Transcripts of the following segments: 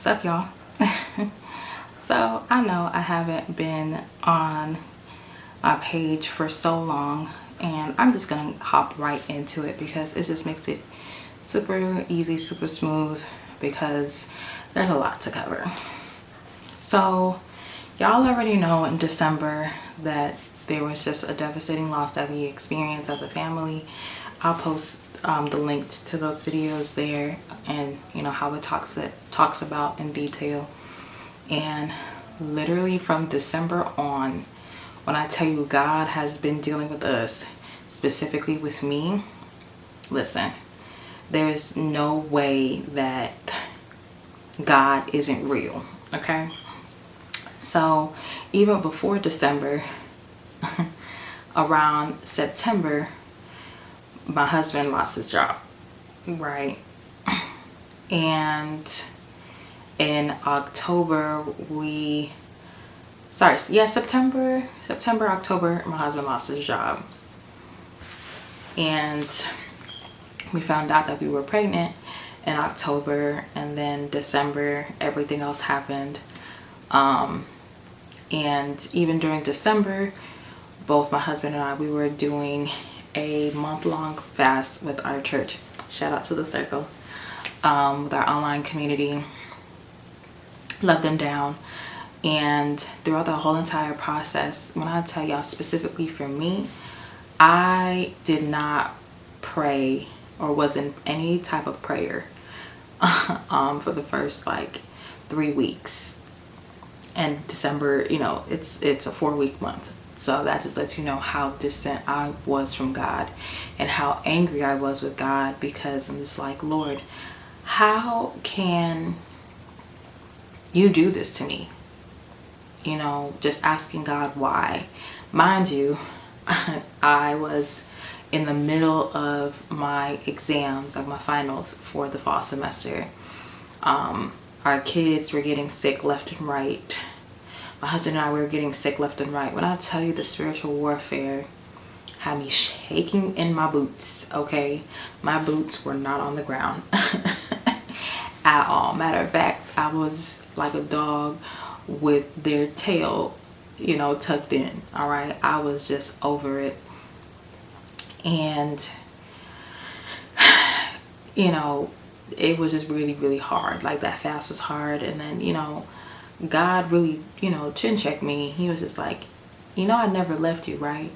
What's up, y'all? So I know I haven't been on my page for so long, and I'm just gonna hop right into it because it just makes it super easy, super smooth, because there's a lot to cover. So y'all already know in December that there was just a devastating loss that we experienced as a family. I'll post the link to those videos there, and you know how it talks about in detail. And literally from December on, when I tell you God has been dealing with us, specifically with me, listen, there's no way that God isn't real, okay? So even before December, around September, my husband lost his job, right? And in October, September, October, my husband lost his job. And we found out that we were pregnant in October, and then December, everything else happened. And even during December, both my husband and I, we were doing a month-long fast with our church. Shout out to the circle, with our online community. Love them down. And throughout the whole entire process, when I tell y'all specifically for me, I did not pray or was in any type of prayer for the first 3 weeks. And December, you know, it's a 4-week month. So that just lets you know how distant I was from God and how angry I was with God, because I'm just like, Lord, how can you do this to me? You know, just asking God why. Mind you, I was in the middle of my exams, like my finals for the fall semester. Our kids were getting sick left and right. My husband and I were getting sick left and right. When I tell you, the spiritual warfare had me shaking in my boots, okay? My boots were not on the ground at all. Matter of fact, I was like a dog with their tail, you know, tucked in, all right? I was just over it. And, you know, it was just really, really hard. Like, that fast was hard. And then, you know, God really, you know, chin checked me. He was just like, you know, I never left you, right?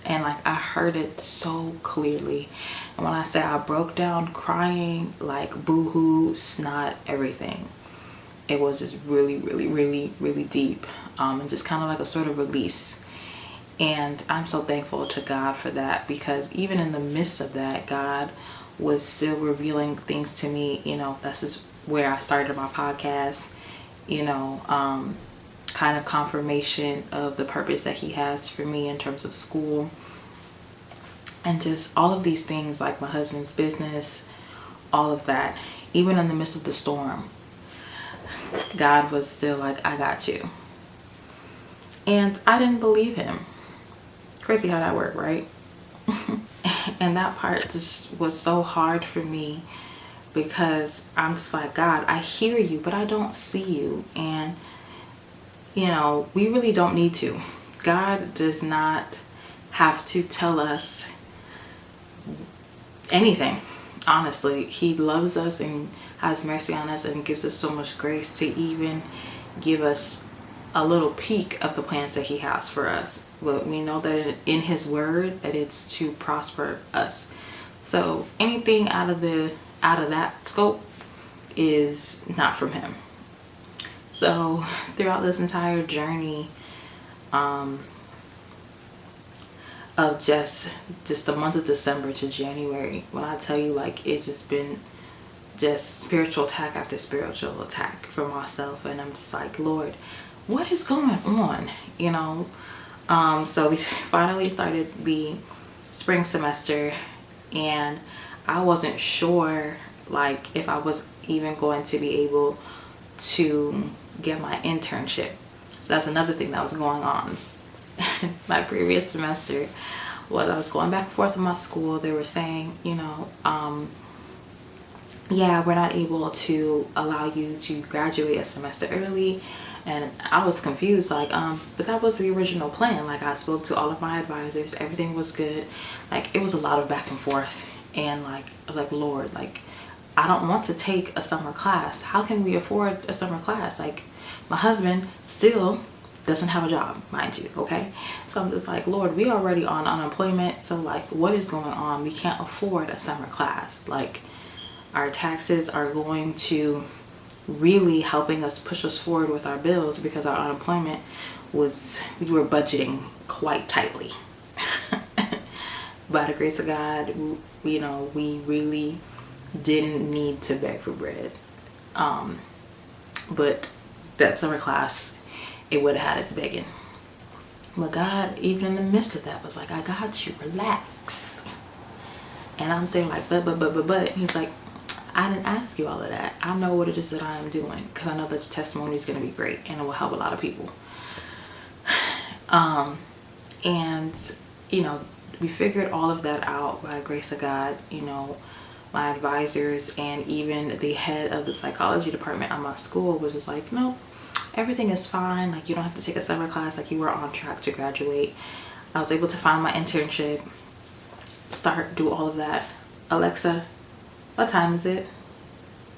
And like, I heard it so clearly. And when I say I broke down crying, like boo-hoo, snot, everything, it was just really, really, really, really deep. And just kind of like a sort of release. And I'm so thankful to God for that, because even in the midst of that, God was still revealing things to me. You know, this is where I started my podcast, you know, kind of confirmation of the purpose that he has for me in terms of school, and just all of these things, like my husband's business, all of that. Even in the midst of the storm, God was still like, I got you. And I didn't believe him. Crazy how that worked, right? And that part just was so hard for me, because I'm just like, God, I hear you, but I don't see you. And, you know, we really don't need to. God does not have to tell us anything. Honestly, he loves us and has mercy on us and gives us so much grace to even give us a little peek of the plans that he has for us. But we know that in his word that it's to prosper us. So anything out of that scope is not from him. So throughout this entire journey of just the month of December to January, when I tell you, like, it's just been just spiritual attack after spiritual attack for myself. And I'm just like, Lord, what is going on? You know? So we finally started the spring semester, and I wasn't sure, like, if I was even going to be able to get my internship. So that's another thing that was going on. My previous semester, well, I was going back and forth with my school. They were saying, you know, yeah, we're not able to allow you to graduate a semester early. And I was confused, like, but that was the original plan. Like, I spoke to all of my advisors, everything was good. Like, it was a lot of back and forth. And like, I was like, Lord, like, I don't want to take a summer class. How can we afford a summer class? Like, my husband still doesn't have a job, mind you, okay? So I'm just like, Lord, we already on unemployment, so like, what is going on? We can't afford a summer class. Like, our taxes are going to really helping us push us forward with our bills, because our unemployment was, we were budgeting quite tightly. By the grace of God, you know, we really didn't need to beg for bread. But that summer class, it would have had us begging. But God, even in the midst of that, was like, I got you, relax. And I'm saying like, but. He's like, I didn't ask you all of that. I know what it is that I am doing, because I know that your testimony is going to be great and it will help a lot of people. And, you know, we figured all of that out by the grace of God. You know, my advisors and even the head of the psychology department at my school was just like, no, everything is fine. Like, you don't have to take a summer class. Like, you were on track to graduate. I was able to find my internship, do all of that. Alexa, what time is it?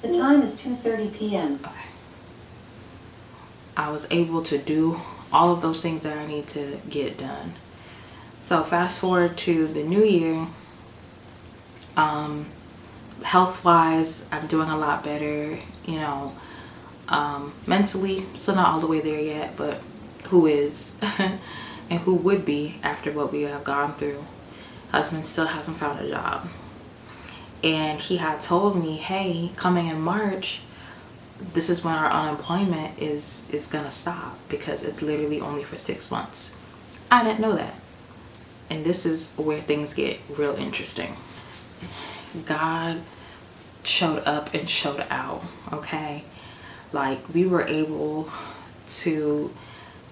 The time is 2:30 p.m. Okay. I was able to do all of those things that I need to get done. So fast forward to the new year. Health-wise, I'm doing a lot better. You know, mentally, still not all the way there yet, but who is and who would be after what we have gone through. Husband still hasn't found a job. And he had told me, hey, coming in March, this is when our unemployment is gonna stop, because it's literally only for 6 months. I didn't know that. And this is where things get real interesting. God showed up and showed out, okay? Like, we were able to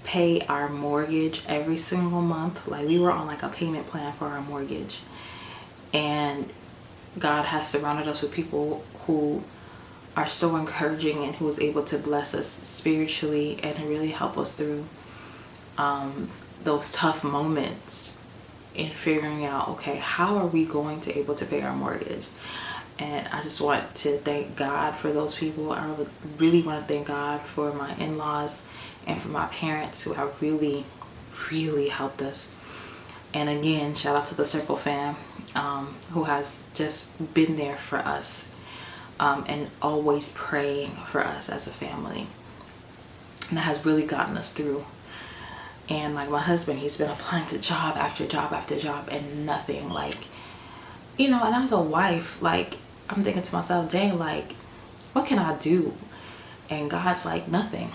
pay our mortgage every single month. Like, we were on like a payment plan for our mortgage. And God has surrounded us with people who are so encouraging and who was able to bless us spiritually and really help us through those tough moments in figuring out, okay, how are we going to able to pay our mortgage? And I just want to thank God for those people. I really want to thank God for my in-laws and for my parents who have really, really helped us. And again, shout out to the Circle fam, who has just been there for us, and always praying for us as a family. And that has really gotten us through. And like my husband, he's been applying to job after job after job and nothing. Like, you know, and as a wife, like, I'm thinking to myself, dang, like, what can I do? And God's like, nothing.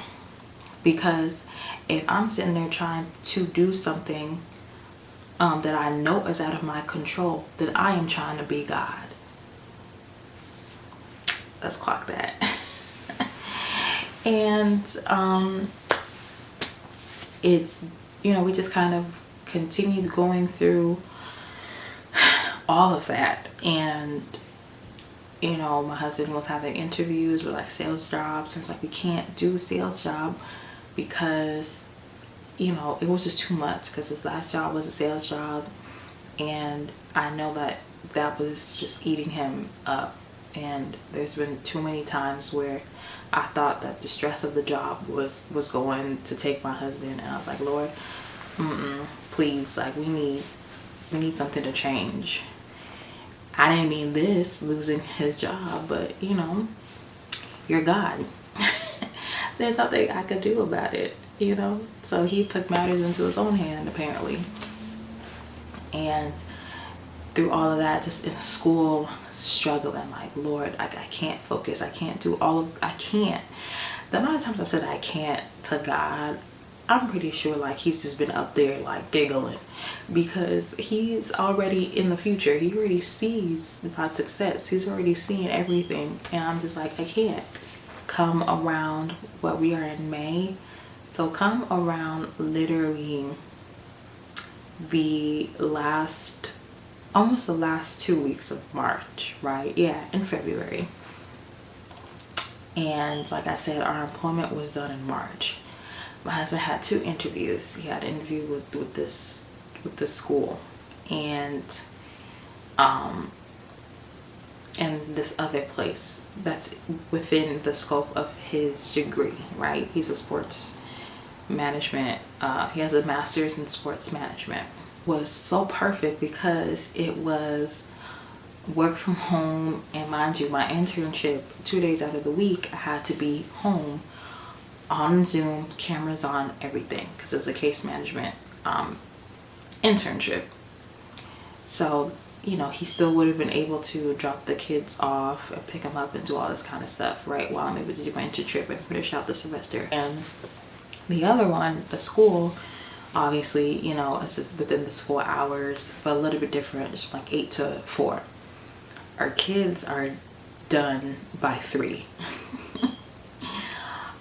Because if I'm sitting there trying to do something that I know is out of my control, then I am trying to be God. Let's clock that. And it's, you know, we just kind of continued going through all of that. And, you know, my husband was having interviews with like sales jobs, and it's like, we can't do a sales job because, you know, it was just too much, because his last job was a sales job, and I know that that was just eating him up. And there's been too many times where I thought that the stress of the job was going to take my husband, and I was like, Lord, please, like, we need something to change. I didn't mean this, losing his job, but you know, you're God. There's nothing I could do about it, you know. So he took matters into his own hand, apparently. And through all of that, just in school, struggling, like, Lord, I can't focus. I can't do I can't. The amount of times I've said I can't to God, I'm pretty sure like he's just been up there like giggling, because he's already in the future. He already sees my success. He's already seen everything. And I'm just like, I can't. Come around what we are in May. So come around literally almost the last 2 weeks of March, right? Yeah, in February. And like I said, our employment was done in March. My husband had 2 interviews. He had an interview with this school, and this other place that's within the scope of his degree, right? He's a sports management. He has a master's in sports management. Was so perfect because it was work from home, and mind you, my internship 2 days out of the week I had to be home on Zoom, cameras on, everything, because it was a case management internship. So he still would have been able to drop the kids off and pick them up and do all this kind of stuff, right, while I'm able to do my internship and finish out the semester. And the other one, the school, obviously, it's just within the school hours, but a little bit different. It's like 8 to 4. Our kids are done by 3.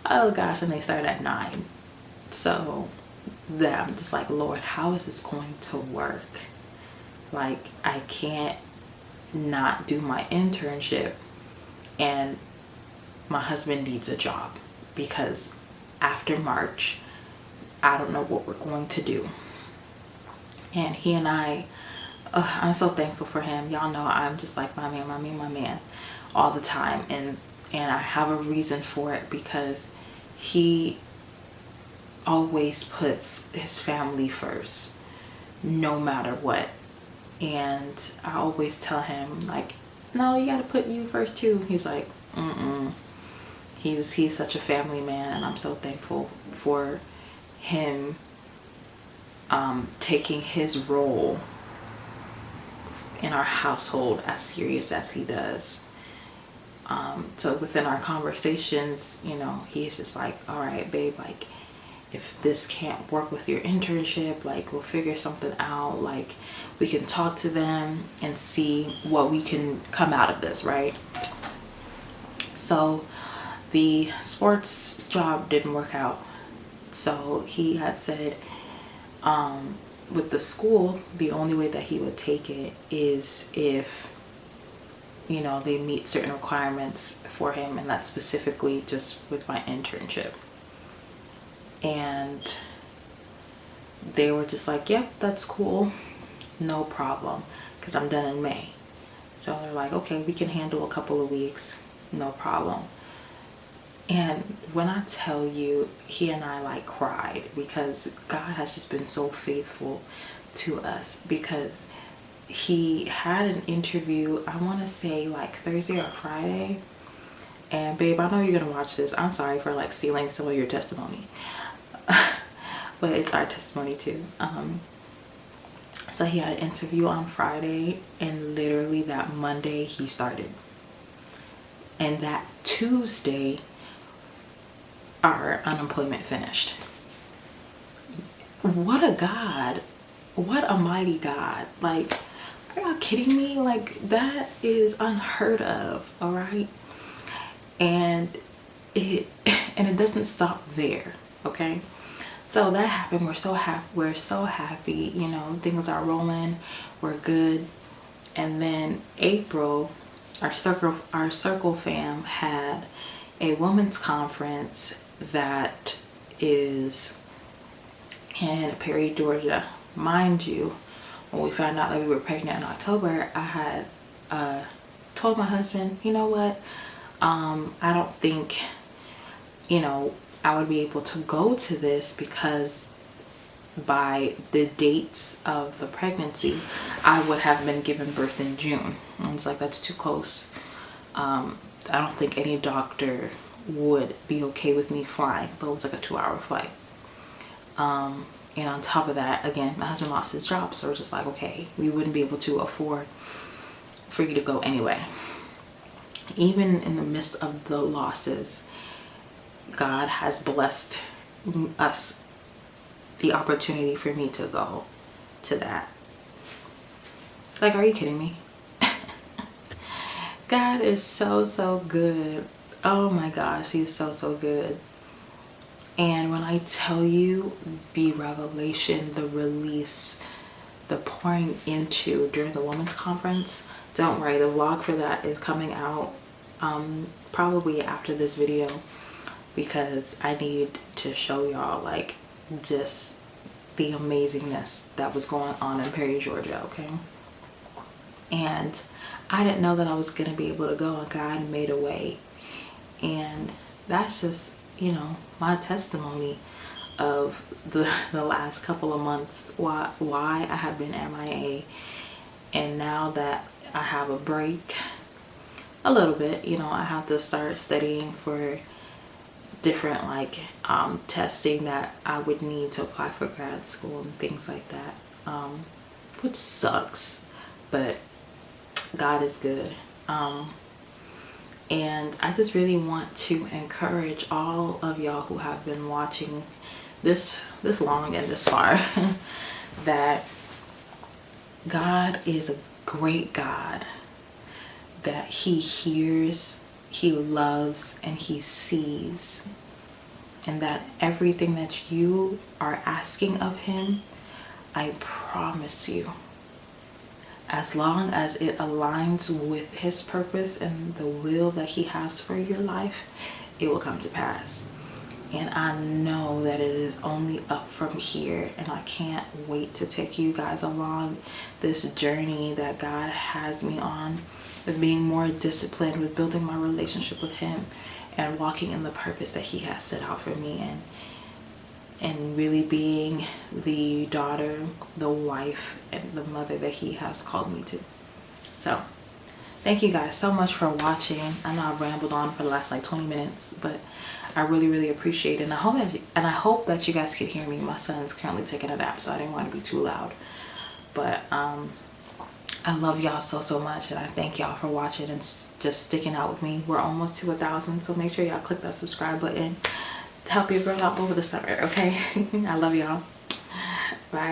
Oh gosh, and they start at 9. So that I'm just like, Lord, how is this going to work? Like, I can't not do my internship, and my husband needs a job, because after March, I don't know what we're going to do. And he and I'm so thankful for him. Y'all know I'm just like my man all the time. And I have a reason for it, because he always puts his family first, no matter what. And I always tell him, like, no, you gotta put you first too. He's like, He's such a family man, and I'm so thankful for him taking his role in our household as serious as he does. So within our conversations, he's just like, all right, babe, like, if this can't work with your internship, like, we'll figure something out. Like, we can talk to them and see what we can come out of this, right? So the sports job didn't work out. So he had said, with the school, the only way that he would take it is if, they meet certain requirements for him, and that's specifically just with my internship. And they were just like, yep, that's cool, no problem, because I'm done in May. So they're like, okay, we can handle a couple of weeks, no problem. And when I tell you, he and I like cried, because God has just been so faithful to us. Because he had an interview, I want to say like Thursday or Friday. And babe, I know you're gonna watch this. I'm sorry for like stealing some of your testimony, but it's our testimony too. So he had an interview on Friday, and literally that Monday he started, and that Tuesday our unemployment finished. What a God, what a mighty God. Like, are y'all kidding me? Like, that is unheard of. All right. And it doesn't stop there. Okay. So that happened. We're so happy, things are rolling, we're good. And then April, our circle fam had a women's conference that is in Perry, Georgia. Mind you, when we found out that we were pregnant in October, I had told my husband, you know what, I don't think, I would be able to go to this, because by the dates of the pregnancy, I would have been given birth in June. And it's like, that's too close. I don't think any doctor would be okay with me flying, though it was like a 2-hour flight. And on top of that, again, my husband lost his job, so we're just like, okay, we wouldn't be able to afford for you to go anyway. Even in the midst of the losses, God has blessed us the opportunity for me to go to that. Like, are you kidding me? God is so good. Oh my gosh, he's so good. And when I tell you the revelation, the release, the pouring into during the women's conference, don't worry, the vlog for that is coming out probably after this video, because I need to show y'all like just the amazingness that was going on in Perry, Georgia, okay? And I didn't know that I was gonna be able to go, and God made a way. And that's just, you know, my testimony of the last couple of months, why I have been MIA. And now that I have a break a little bit, you know, I have to start studying for different like testing that I would need to apply for grad school and things like that, which sucks, but God is good. And I just really want to encourage all of y'all who have been watching this long and this far that God is a great God, that he hears, he loves, and he sees, and that everything that you are asking of him, I promise you, as long as it aligns with his purpose and the will that he has for your life, it will come to pass. And I know that it is only up from here, and I can't wait to take you guys along this journey that God has me on, of being more disciplined with building my relationship with him and walking in the purpose that he has set out for me, and really being the daughter, the wife, and the mother that he has called me to. So thank you guys so much for watching. I know I've rambled on for the last like 20 minutes, but I really appreciate it. And I hope that you guys can hear me. My son's currently taking a nap, so I didn't want to be too loud. But I love y'all so much, and I thank y'all for watching and just sticking out with me. We're almost to 1,000, so make sure y'all click that subscribe button to help your girl out over the summer, okay? I love y'all.